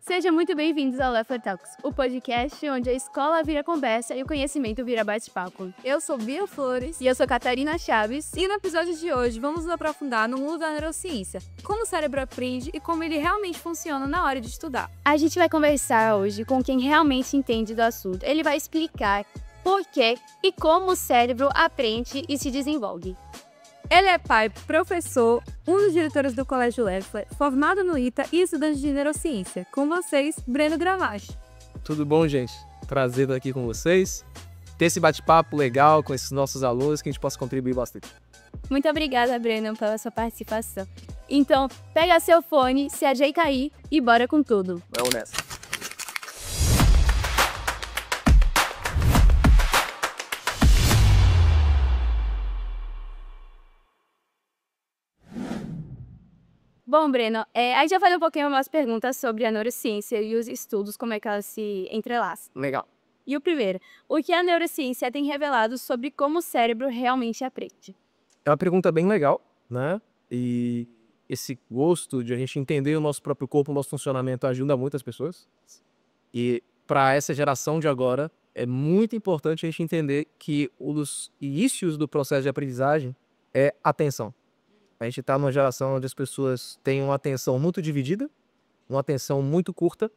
Sejam muito bem-vindos ao Leffler Talks, o podcast onde a escola vira conversa e o conhecimento vira bate-papo. Eu sou Bia Flores E eu sou Catarina Chaves. e no episódio de hoje vamos nos aprofundar no mundo da neurociência, como o cérebro aprende e como ele realmente funciona na hora de estudar. A gente vai conversar hoje com quem realmente entende do assunto. Ele vai explicar por que e como o cérebro aprende e se desenvolve. Ele é pai, professor, um dos diretores do Colégio Leffler, formado no ITA e estudante de neurociência. Com vocês, Breno Gravache. Tudo bom, gente? Prazer estar aqui com vocês. Ter esse bate-papo legal com esses nossos alunos que a gente possa contribuir bastante. Muito obrigada, Breno, pela sua participação. Então, pega seu fone, se ajeita aí e bora com tudo. Vamos nessa. Bom, Breno, a gente já falou um pouquinho umas perguntas sobre a neurociência e os estudos, como é que elas se entrelaçam. Legal. E o primeiro, o que a neurociência tem revelado sobre como o cérebro realmente aprende? É uma pergunta bem legal, né? E esse gosto de a gente entender o nosso próprio corpo, o nosso funcionamento, ajuda muitas pessoas. E para essa geração de agora, é muito importante a gente entender que um dos inícios do processo de aprendizagem é atenção. A gente está numa geração onde as pessoas têm uma atenção muito dividida, uma atenção muito curta.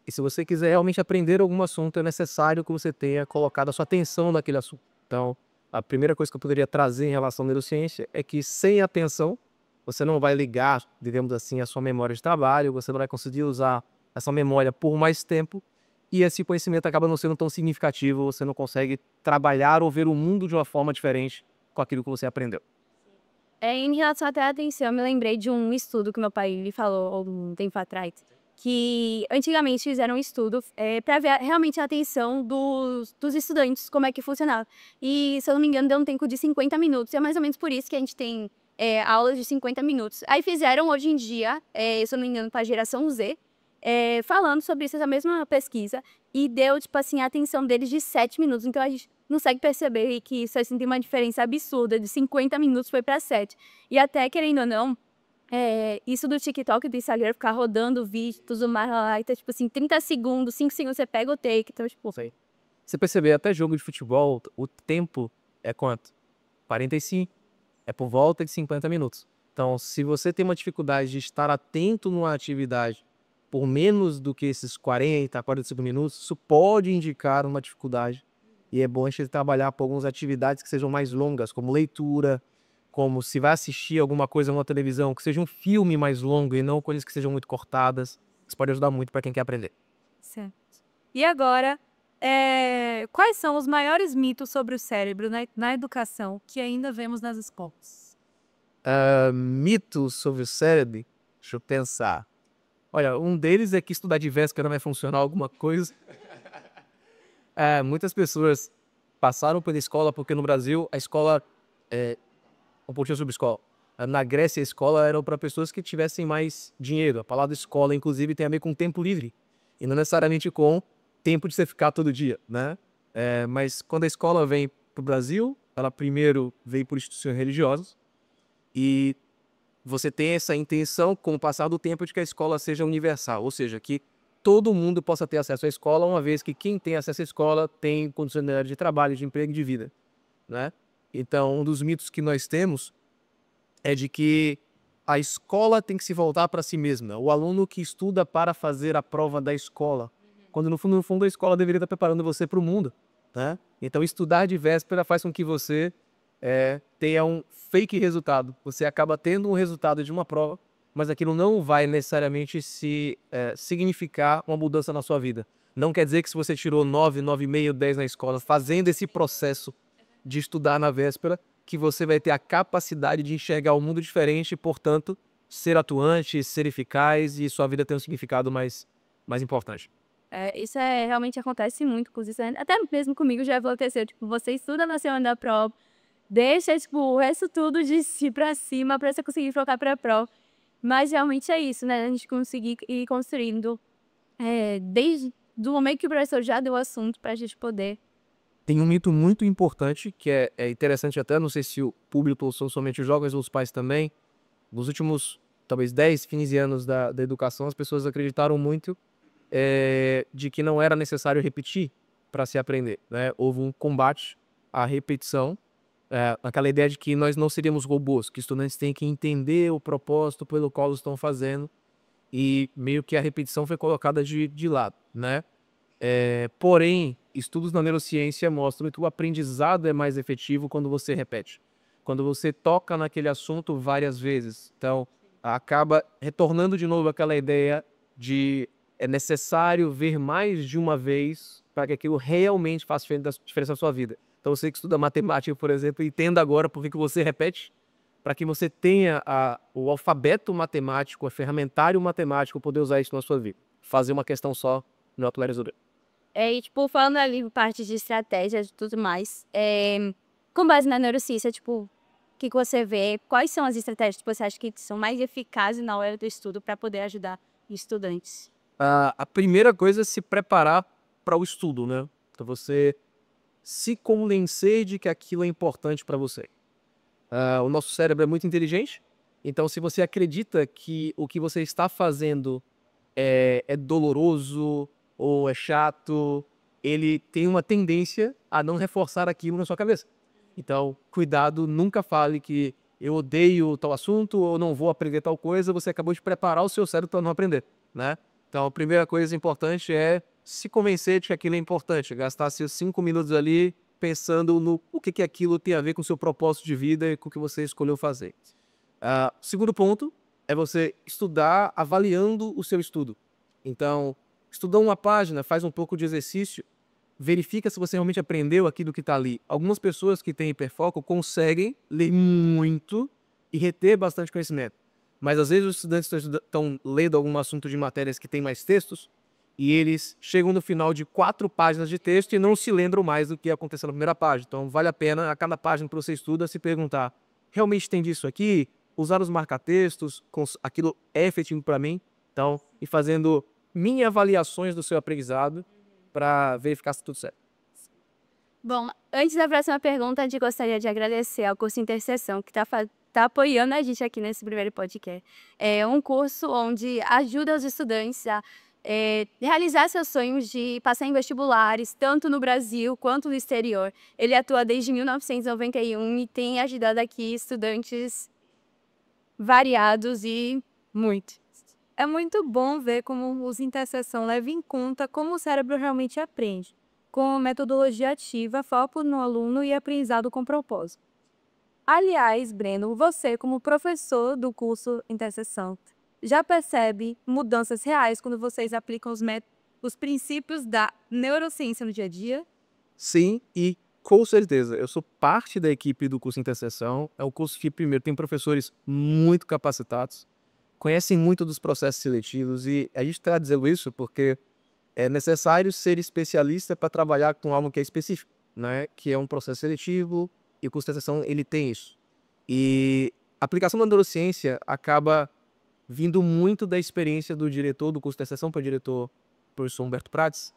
E se você quiser realmente aprender algum assunto, é necessário que você tenha colocado a sua atenção naquele assunto. Então, a primeira coisa que eu poderia trazer em relação à neurociência é que sem atenção, você não vai ligar, digamos assim, a sua memória de trabalho, você não vai conseguir usar essa memória por mais tempo, e esse conhecimento acaba não sendo tão significativo, você não consegue trabalhar ou ver o mundo de uma forma diferente com aquilo que você aprendeu. Em relação até à atenção, eu me lembrei de um estudo que meu pai me falou algum tempo atrás, que antigamente fizeram um estudo para ver realmente a atenção dos estudantes, como é que funcionava. E, se eu não me engano, deu um tempo de 50 minutos, e é mais ou menos por isso que a gente tem aulas de 50 minutos. Aí fizeram hoje em dia, se eu não me engano, para a geração Z, falando sobre isso, essa mesma pesquisa, e deu, tipo assim, a atenção deles de 7 minutos. Então, a gente consegue perceber que isso assim, tem uma diferença absurda, de 50 minutos foi para 7. E até, querendo ou não, isso do TikTok e do Instagram, ficar rodando vídeo, tudo mais lá, então, tipo assim, 30 segundos, 5 segundos, você pega o take, então, tipo... Sei. Você perceber, até jogo de futebol, o tempo é quanto? 45. É por volta de 50 minutos. Então, se você tem uma dificuldade de estar atento numa atividade por menos do que esses 40, 45 minutos, isso pode indicar uma dificuldade. E é bom a gente trabalhar por algumas atividades que sejam mais longas, como leitura, como se vai assistir alguma coisa na televisão, que seja um filme mais longo e não coisas que sejam muito cortadas. Isso pode ajudar muito para quem quer aprender. Certo. E agora, quais são os maiores mitos sobre o cérebro na educação que ainda vemos nas escolas? Mitos sobre o cérebro? Deixa eu pensar. Olha, um deles é que estudar de véspera não vai funcionar alguma coisa. Muitas pessoas passaram pela escola porque no Brasil a escola... um pouquinho sobre escola. Na Grécia a escola era para pessoas que tivessem mais dinheiro. A palavra escola, inclusive, tem a ver com tempo livre. E não necessariamente com tempo de você ficar todo dia, né? Mas quando a escola vem para o Brasil, ela primeiro veio por instituições religiosas. E você tem essa intenção, com o passar do tempo, de que a escola seja universal. Ou seja, que todo mundo possa ter acesso à escola, uma vez que quem tem acesso à escola tem condições de trabalho, de emprego e de vida, né? Então, um dos mitos que nós temos é de que a escola tem que se voltar para si mesma. O aluno que estuda para fazer a prova da escola, quando no fundo a escola deveria estar preparando você para o mundo, né? Então, estudar de véspera faz com que você tenha um fake resultado. Você acaba tendo um resultado de uma prova, mas aquilo não vai necessariamente significar uma mudança na sua vida. Não quer dizer que se você tirou 9, 9,5, 10 na escola, fazendo esse processo de estudar na véspera, que você vai ter a capacidade de enxergar o mundo diferente e, portanto, ser atuante, ser eficaz e sua vida ter um significado mais importante. Isso realmente acontece muito, inclusive, até mesmo comigo já aconteceu, tipo, você estuda na semana da prova, deixa, tipo, o resto tudo de si pra cima pra você conseguir focar pra prova. Mas realmente é isso, né? A gente conseguir ir construindo desde o momento que o professor já deu o assunto pra gente poder... Tem um mito muito importante, que é interessante até, não sei se o público são somente os jovens ou os pais também. Nos últimos, talvez, 10, 15 anos da educação, as pessoas acreditaram muito de que não era necessário repetir para se aprender, né? Houve um combate à repetição, aquela ideia de que nós não seríamos robôs, que estudantes têm que entender o propósito pelo qual estão fazendo, e meio que a repetição foi colocada de lado, né? Porém, estudos na neurociência mostram que o aprendizado é mais efetivo quando você repete, quando você toca naquele assunto várias vezes. Então, acaba retornando de novo aquela ideia de é necessário ver mais de uma vez para que aquilo realmente faça diferença na sua vida. Então, você que estuda matemática, por exemplo, entenda agora por que você repete, para que você tenha o alfabeto matemático, o ferramentário matemático, poder usar isso na sua vida. Fazer uma questão só não é resolver. E, tipo, falando ali parte de estratégias e tudo mais, com base na neurociência, tipo, o que você vê, quais são as estratégias que você acha que são mais eficazes na hora do estudo para poder ajudar estudantes? A primeira coisa é se preparar para o estudo, né? Então, você se convencer de que aquilo é importante para você. O nosso cérebro é muito inteligente, então se você acredita que o que você está fazendo é doloroso ou é chato, ele tem uma tendência a não reforçar aquilo na sua cabeça. Então, cuidado, nunca fale que eu odeio tal assunto ou não vou aprender tal coisa, você acabou de preparar o seu cérebro para não aprender, né? Então, a primeira coisa importante é se convencer de que aquilo é importante, gastar seus 5 minutos ali pensando no o que aquilo tem a ver com o seu propósito de vida e com o que você escolheu fazer. O segundo ponto é você estudar avaliando o seu estudo. Então, estudou uma página, faz um pouco de exercício, verifica se você realmente aprendeu aquilo que está ali. Algumas pessoas que têm hiperfoco conseguem ler muito e reter bastante conhecimento. Mas às vezes os estudantes estão lendo algum assunto de matérias que tem mais textos e eles chegam no final de 4 páginas de texto e não se lembram mais do que aconteceu na primeira página. Então vale a pena, a cada página que você estuda, se perguntar, realmente tem disso aqui? Usar os marca-textos, aquilo é efetivo para mim? Então, e fazendo mini avaliações do seu aprendizado para verificar se tudo certo. Bom, antes da próxima pergunta, a gente gostaria de agradecer ao curso Interseção, que está apoiando a gente aqui nesse primeiro podcast. É um curso onde ajuda os estudantes a realizar seus sonhos de passar em vestibulares, tanto no Brasil quanto no exterior. Ele atua desde 1991 e tem ajudado aqui estudantes variados e muito. É muito bom ver como os Interseção levam em conta como o cérebro realmente aprende, com metodologia ativa, foco no aluno e aprendizado com propósito. Aliás, Breno, você como professor do curso Interseção, já percebe mudanças reais quando vocês aplicam os princípios da neurociência no dia a dia? Sim, e com certeza. Eu sou parte da equipe do curso Interseção. É um curso que, primeiro, tem professores muito capacitados, conhecem muito dos processos seletivos, e a gente está dizendo isso porque é necessário ser especialista para trabalhar com algo que é específico, né? Que é um processo seletivo, e o curso de extensão ele tem isso. E a aplicação da neurociência acaba vindo muito da experiência do diretor do curso de extensão, para o diretor professor Humberto Prates,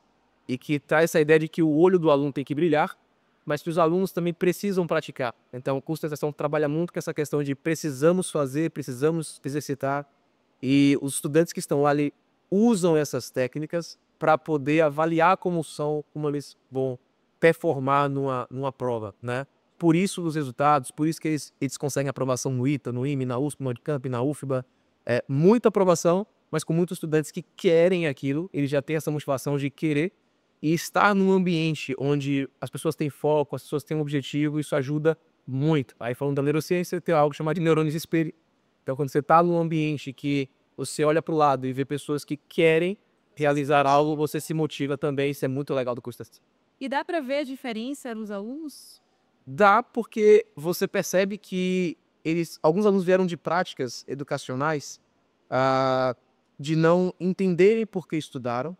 e que traz essa ideia de que o olho do aluno tem que brilhar, mas que os alunos também precisam praticar. Então, o curso de extensão trabalha muito com essa questão de precisamos fazer, precisamos exercitar, e os estudantes que estão ali usam essas técnicas para poder avaliar como eles vão performar numa prova, né? Por isso os resultados, por isso que eles conseguem aprovação no ITA, no IME, na USP, no Unicamp, na UFBA. Muita aprovação, mas com muitos estudantes que querem aquilo, eles já têm essa motivação de querer, e estar num ambiente onde as pessoas têm foco, as pessoas têm um objetivo, isso ajuda muito. Aí, falando da neurociência, tem algo chamado de neurônios espelho. Então, quando você está num ambiente que você olha para o lado e vê pessoas que querem realizar algo, você se motiva também. Isso é muito legal do curso de extensão. E dá para ver a diferença nos alunos? Dá, porque você percebe que alguns alunos vieram de práticas educacionais de não entenderem por que estudaram,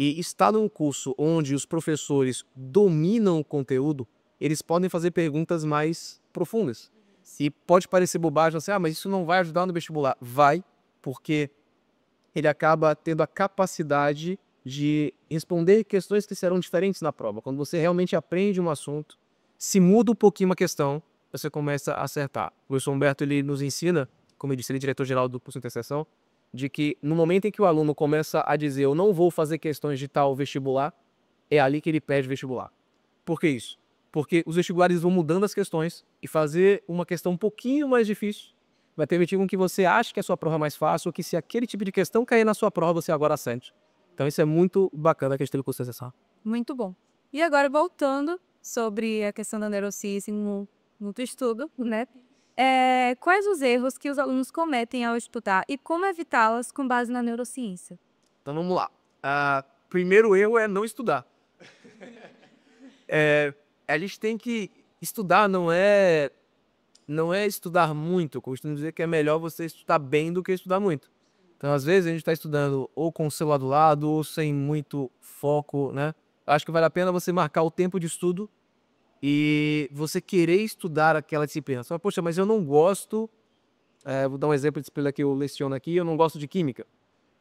e estar num curso onde os professores dominam o conteúdo, eles podem fazer perguntas mais profundas. E pode parecer bobagem, assim, mas isso não vai ajudar no vestibular. Vai, porque ele acaba tendo a capacidade de responder questões que serão diferentes na prova. Quando você realmente aprende um assunto, se muda um pouquinho uma questão, você começa a acertar. O professor Humberto, ele nos ensina, como eu disse, ele é diretor-geral do curso de Interseção, de que no momento em que o aluno começa a dizer eu não vou fazer questões de tal vestibular, é ali que ele pede vestibular. Por que isso? Porque os vestibulares vão mudando as questões e fazer uma questão um pouquinho mais difícil vai permitir com que você ache que a sua prova é mais fácil ou que se aquele tipo de questão cair na sua prova, você agora sente. Então isso é muito bacana que a gente teve curso de exceção. Muito bom. E agora, voltando sobre a questão da neurociência no teu estudo, né? Quais os erros que os alunos cometem ao estudar e como evitá-las com base na neurociência? Então vamos lá. Primeiro erro é não estudar. A gente tem que estudar, não é estudar muito. Eu costumo dizer que é melhor você estudar bem do que estudar muito. Então, às vezes, a gente está estudando ou com o celular do lado, ou sem muito foco, né? Acho que vale a pena você marcar o tempo de estudo e você querer estudar aquela disciplina. Só, poxa, mas eu não gosto... vou dar um exemplo de disciplina que eu leciono aqui, eu não gosto de química.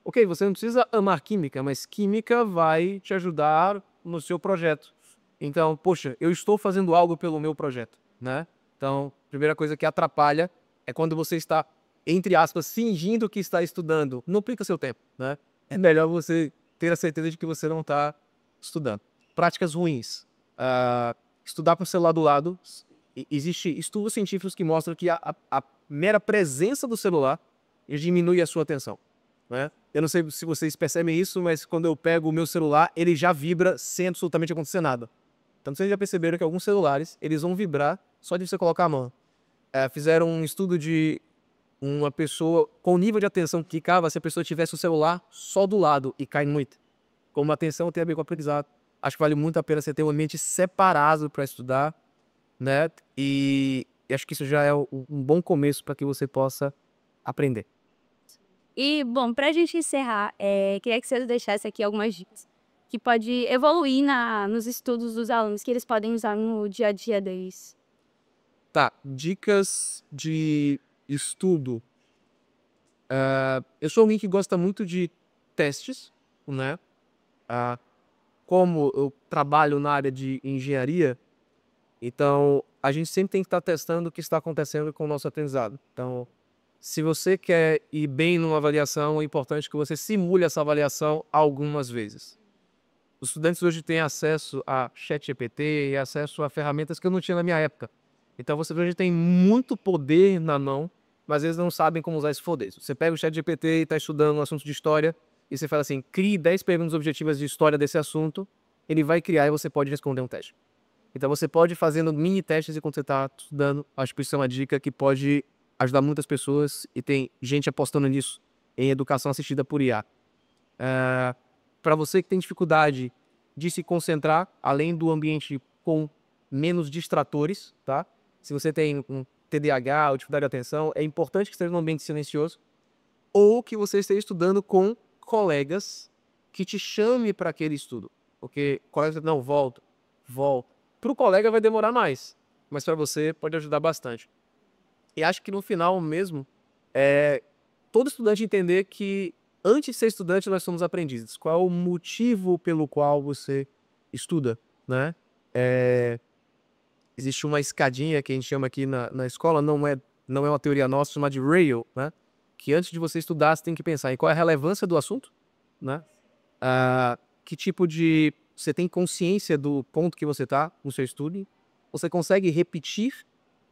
Ok, você não precisa amar química, mas química vai te ajudar no seu projeto. Então, poxa, eu estou fazendo algo pelo meu projeto, né? Então, a primeira coisa que atrapalha é quando você está, entre aspas, fingindo que está estudando. Não perca seu tempo, né? É melhor você ter a certeza de que você não está estudando. Práticas ruins. Estudar com o celular do lado. Existem estudos científicos que mostram que a mera presença do celular diminui a sua atenção, né? Eu não sei se vocês percebem isso, mas quando eu pego o meu celular, ele já vibra sem absolutamente acontecer nada. Então vocês já perceberam que alguns celulares, eles vão vibrar só de você colocar a mão. Fizeram um estudo de uma pessoa com o nível de atenção que ficava se a pessoa tivesse o celular só do lado e cai muito. Como a atenção tem a ver com o aprendizado. Acho que vale muito a pena você ter um ambiente separado para estudar, né? E acho que isso já é um bom começo para que você possa aprender. E, bom, pra gente encerrar, queria que você deixasse aqui algumas dicas que pode evoluir nos estudos dos alunos, que eles podem usar no dia a dia deles. Tá, dicas de estudo. Eu sou alguém que gosta muito de testes, né? Como eu trabalho na área de engenharia, então a gente sempre tem que estar testando o que está acontecendo com o nosso aprendizado. Então, se você quer ir bem numa avaliação, é importante que você simule essa avaliação algumas vezes. Os estudantes hoje têm acesso a ChatGPT e acesso a ferramentas que eu não tinha na minha época. Então você hoje tem muito poder na mão, mas eles não sabem como usar esse poder. Você pega o ChatGPT e está estudando um assunto de história, e você fala assim, crie 10 perguntas objetivas de história desse assunto, ele vai criar e você pode responder um teste. Então você pode ir fazendo mini testes enquanto você está estudando. Acho que isso é uma dica que pode ajudar muitas pessoas e tem gente apostando nisso em educação assistida por IA. Para você que tem dificuldade de se concentrar, além do ambiente com menos distratores, tá? Se você tem um TDAH ou dificuldade de atenção, é importante que esteja num ambiente silencioso ou que você esteja estudando com colegas que te chame para aquele estudo. Porque colegas não, volta. Para o colega vai demorar mais, mas para você pode ajudar bastante. E acho que no final mesmo, todo estudante entender que antes de ser estudante nós somos aprendizes. Qual é o motivo pelo qual você estuda, né? Existe uma escadinha que a gente chama aqui na escola, não é uma teoria nossa, chama de rail, né? Que antes de você estudar, você tem que pensar em qual é a relevância do assunto, né? Que tipo de... Você tem consciência do ponto que você está no seu estudo? Você consegue repetir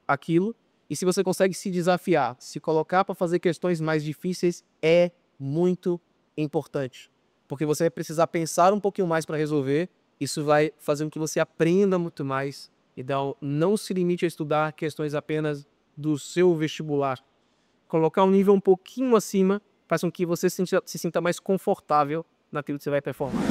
aquilo? E se você consegue se desafiar, se colocar para fazer questões mais difíceis, é muito importante. Porque você vai precisar pensar um pouquinho mais para resolver. Isso vai fazer com que você aprenda muito mais. Então, não se limite a estudar questões apenas do seu vestibular. Colocar um nível um pouquinho acima faz com que você se sinta mais confortável naquilo que você vai performar.